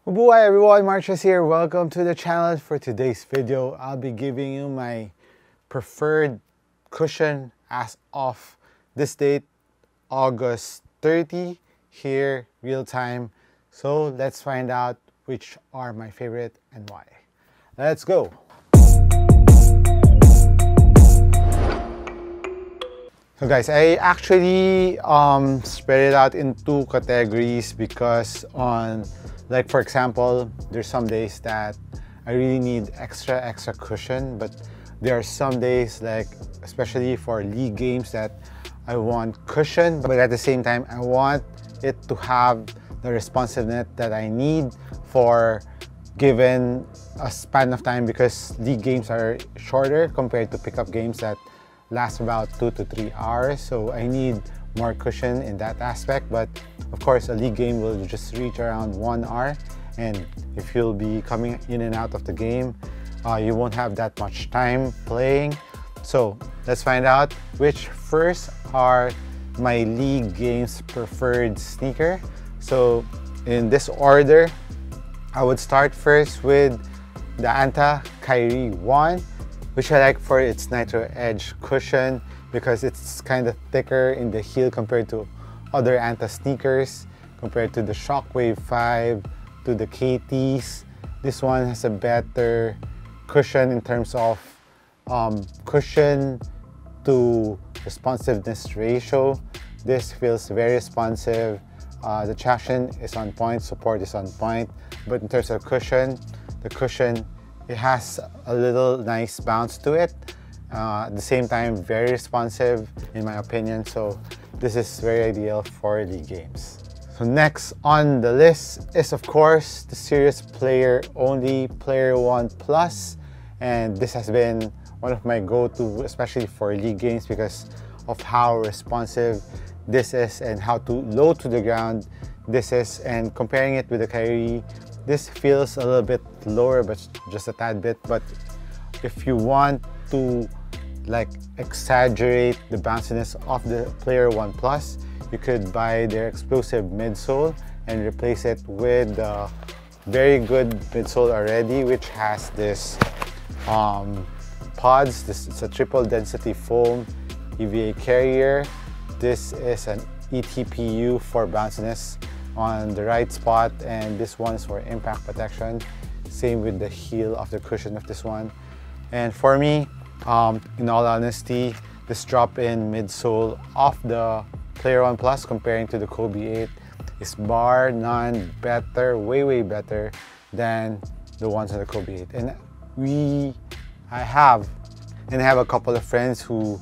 Hi everyone, MARKCHES here. Welcome to the channel. For today's video, I'll be giving you my preferred cushion as of this date, August 30, here, real time. So let's find out which are my favorite and why. Let's go. So guys, I actually spread it out in two categories because like for example, there's some days that I really need extra cushion, but there are some days, like especially for league games, that I want cushion, but at the same time I want it to have the responsiveness that I need for given a span of time, because league games are shorter compared to pickup games that last about 2 to 3 hours. So I need more cushion in that aspect. But of course, a league game will just reach around 1 hour, and if you'll be coming in and out of the game, you won't have that much time playing. So let's find out which first are my league games preferred sneaker. So in this order, I would start first with the Anta Kyrie 1, which I like for its Nitro Edge cushion because it's kind of thicker in the heel compared to other Anta sneakers. Compared to the Shockwave 5, to the KTs, this one has a better cushion in terms of cushion to responsiveness ratio. This feels very responsive. The traction is on point, support is on point, but in terms of cushion, the cushion, it has a little nice bounce to it. At the same time, very responsive in my opinion. So this is very ideal for league games. So next on the list is of course the Serious Player Only Player 1 Plus. And this has been one of my go-to, especially for league games, because of how responsive this is and how low to the ground this is. And comparing it with the Kyrie, this feels a little bit lower, but just a tad bit. But if you want to like exaggerate the bounciness of the Player 1 Plus, you could buy their explosive midsole and replace it with the very good midsole already, which has this pods. It's a triple density foam EVA carrier. This is an ETPU for bounciness on the right spot, and this one is for impact protection. Same with the heel of the cushion of this one. And for me, in all honesty, this drop-in midsole of the Player 1 Plus comparing to the Kobe 8 is bar none better, way better than the ones on the Kobe 8. And I have a couple of friends who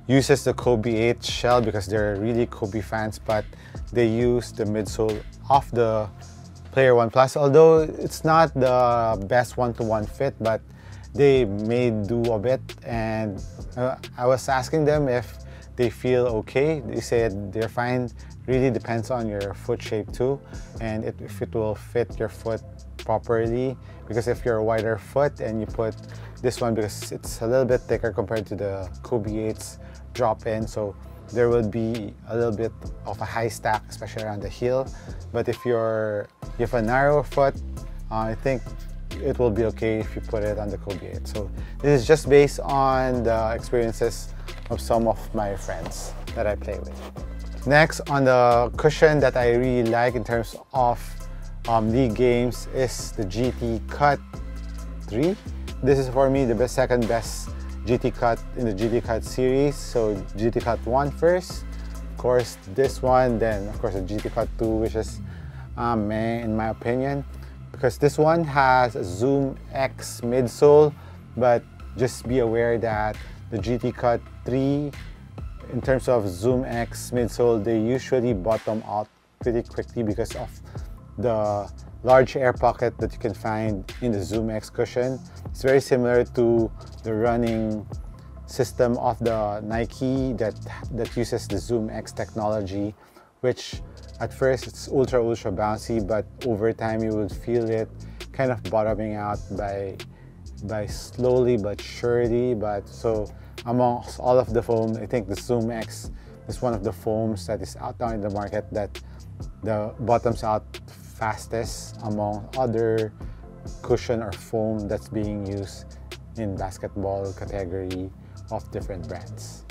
uses the Kobe 8 shell because they're really Kobe fans, but they use the midsole of the Player 1 Plus, although it's not the best one-to-one fit, but they may do a bit. And I was asking them if they feel okay. They said they're fine. Really depends on your foot shape too, and if it will fit your foot properly. Because if you're a wider foot and you put this one, because it's a little bit thicker compared to the Kobe 8's drop-in, so there will be a little bit of a high stack, especially around the heel. But if you have a narrow foot, I think it will be okay if you put it on the Kobe 8. So this is just based on the experiences of some of my friends that I play with. Next on the cushion that I really like in terms of league games is the GT Cut 3. This is for me the second best GT Cut in the GT Cut series. So GT Cut 1 first, of course this one, then of course the GT Cut 2, which is meh in my opinion, because this one has a Zoom X midsole, but just be aware that the GT Cut 3, in terms of Zoom X midsole, they usually bottom out pretty quickly because of the large air pocket that you can find in the Zoom X cushion. It's very similar to the running system of the Nike that uses the Zoom X technology, which at first it's ultra bouncy, but over time you would feel it kind of bottoming out by slowly but surely. But so amongst all of the foam, I think the Zoom X is one of the foams that is out now in the market that the bottoms out fastest among other cushion or foam that's being used in basketball category of different brands.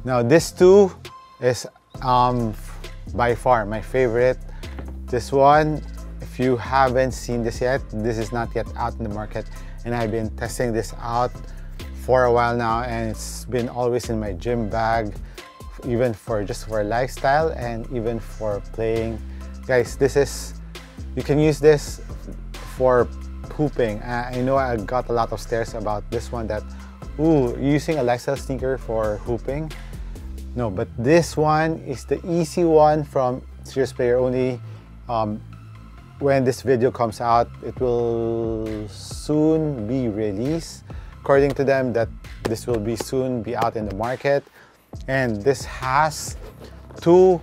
Now this too is by far my favorite. This one, if you haven't seen this yet, this is not yet out in the market, and I've been testing this out for a while now, and it's been always in my gym bag, even for just for lifestyle and even for playing. Guys, you can use this for hooping. I know I got a lot of stares about this one, that ooh, using a lifestyle sneaker for hooping. No, but this one is the easy one from Serious Player Only. When this video comes out, it will soon be released. According to them, that this will soon be out in the market. And this has two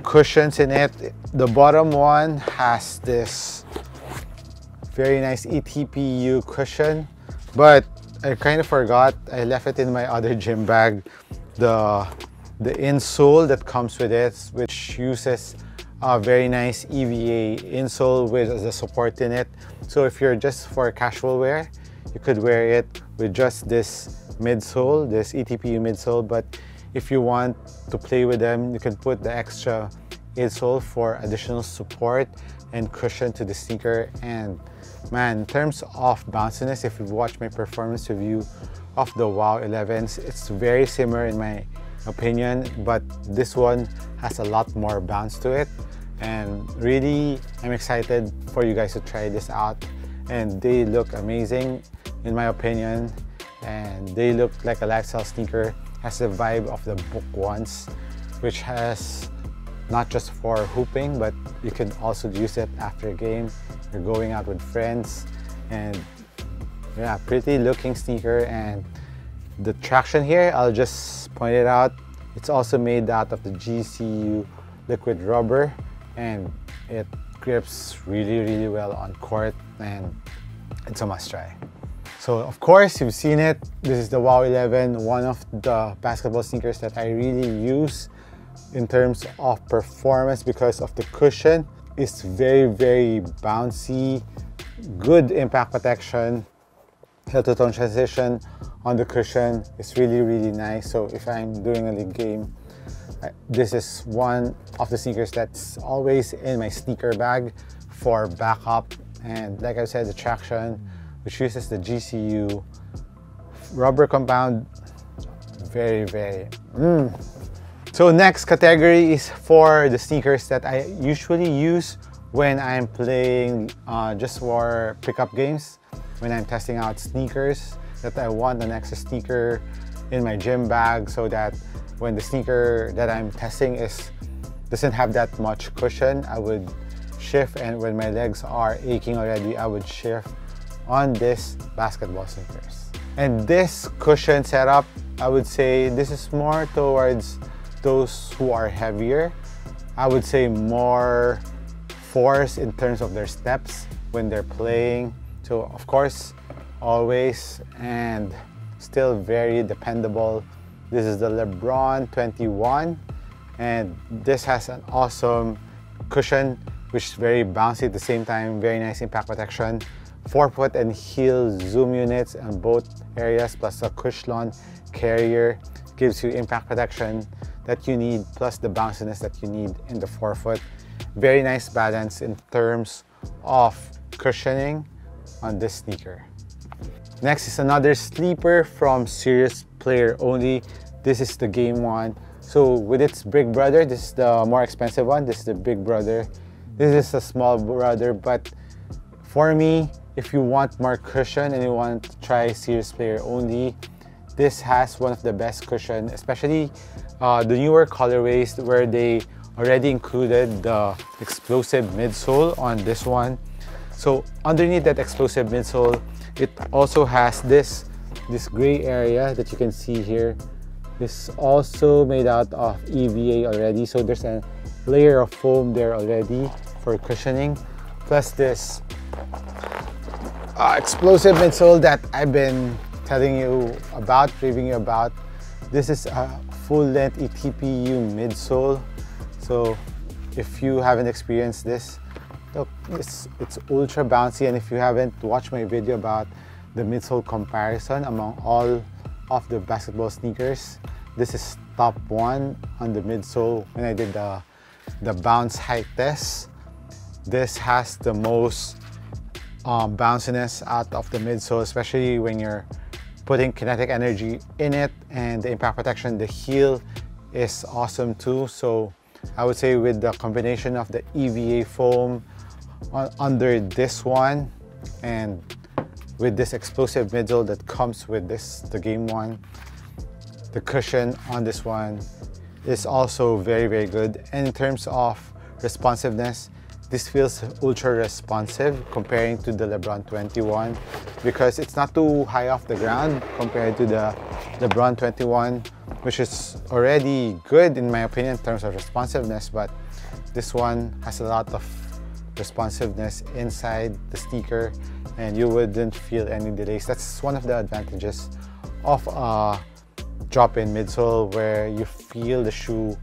cushions in it. The bottom one has this very nice ETPU cushion, but I kind of forgot, I left it in my other gym bag, the insole that comes with it, which uses a very nice EVA insole with the support in it. So if you're just for casual wear, you could wear it with just this midsole, this ETPU midsole. But if you want to play with them, you can put the extra insole for additional support and cushion to the sneaker. And man, in terms of bounciness, if you've watched my performance review of the WOW 11s, it's very similar in my opinion, but this one has a lot more bounce to it. And really, I'm excited for you guys to try this out. And they look amazing in my opinion, and they look like a lifestyle sneaker. Has the vibe of the book ones, which has not just for hooping, but you can also use it after a game. You're going out with friends, and yeah, pretty looking sneaker. And the traction here, I'll just point it out, it's also made out of the GCU liquid rubber, and it grips really well on court, and it's a must try. So of course, you've seen it. This is the WOW 11, one of the basketball sneakers that I really use in terms of performance because of the cushion. It's very bouncy, good impact protection, heel-to-toe transition on the cushion is really nice. So if I'm doing a league game, this is one of the sneakers that's always in my sneaker bag for backup. And like I said, the traction, which uses the GCU rubber compound, very So next category is for the sneakers that I usually use when I'm playing just for pickup games, when I'm testing out sneakers, that I want an extra sneaker in my gym bag, so that when the sneaker that I'm testing doesn't have that much cushion, I would shift, and when my legs are aching already, I would shift on this basketball sneakers. And this cushion setup, I would say this is more towards those who are heavier. I would say more force in terms of their steps when they're playing. So of course, always and still very dependable. This is the LeBron 21, and this has an awesome cushion, which is very bouncy at the same time, very nice impact protection. Forefoot and heel zoom units on both areas, plus a cushion carrier gives you impact protection that you need, plus the bounciness that you need in the forefoot. Very nice balance in terms of cushioning on this sneaker. Next is another sleeper from Serious Player Only. This is the game one. So with its big brother, this is the more expensive one. This is the big brother. This is a small brother, but for me, if you want more cushion and you want to try Serious Player Only, this has one of the best cushion, especially the newer colorways where they already included the explosive midsole on this one. So underneath that explosive midsole, it also has this gray area that you can see here. This is also made out of EVA already, so there's a layer of foam there already for cushioning, plus this explosive midsole that I've been telling you about, reviewing you about. This is a full-length ETPU midsole. So if you haven't experienced this, Look, it's ultra bouncy, and if you haven't watched my video about the midsole comparison among all of the basketball sneakers, this is top 1 on the midsole. When I did the bounce height test, this has the most bounciness out of the midsole, especially when you're putting kinetic energy in it, and the impact protection, the heel is awesome too. So I would say with the combination of the EVA foam under this one and with this explosive midsole that comes with the game one, the cushion on this one is also very, very good. And in terms of responsiveness, this feels ultra responsive comparing to the LeBron 21, because it's not too high off the ground compared to the LeBron 21, which is already good in my opinion in terms of responsiveness, but this one has a lot of responsiveness inside the sneaker and you wouldn't feel any delays. That's one of the advantages of a drop-in midsole, where you feel the shoe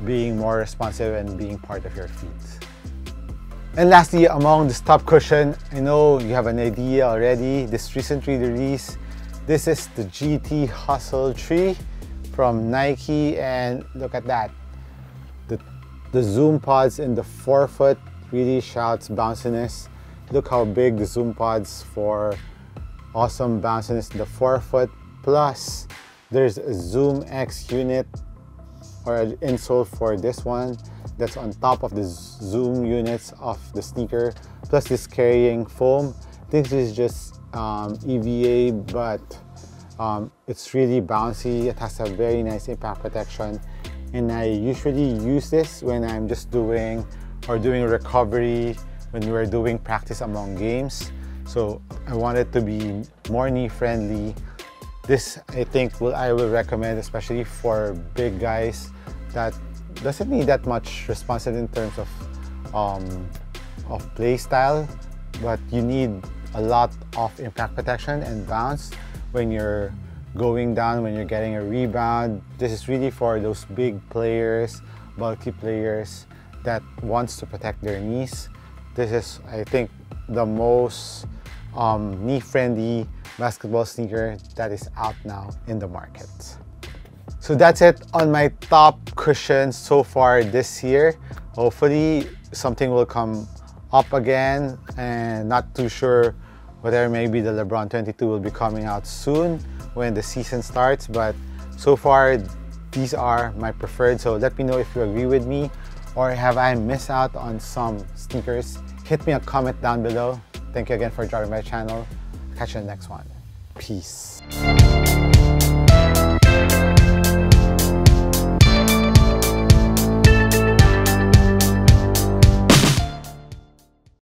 being more responsive and being part of your feet. And lastly, among this top cushion, I know you have an idea already. This recently released, this is the GT Hustle 3 from Nike, and look at that. The zoom pods in the forefoot really shouts bounciness. Look how big the zoom pods for awesome bounciness in the forefoot. Plus, there's a Zoom X unit or an insole for this one that's on top of the zoom units of the sneaker, plus this carrying foam. This is just EVA, but it's really bouncy. It has a very nice impact protection, and I usually use this when I'm just doing recovery, when we're doing practice among games. So I want it to be more knee friendly. This I think I will recommend, especially for big guys that doesn't need that much responsive in terms of play style, but you need a lot of impact protection and bounce when you're going down, when you're getting a rebound. This is really for those big players, bulky players that wants to protect their knees. This is, I think, the most knee-friendly basketball sneaker that is out now in the market. So that's it on my top cushions so far this year. Hopefully something will come up again, and not too sure whether maybe the LeBron 22 will be coming out soon when the season starts, but so far these are my preferred. So let me know if you agree with me, or have I missed out on some sneakers. Hit me a comment down below. Thank you again for joining my channel. Catch you in the next one. Peace.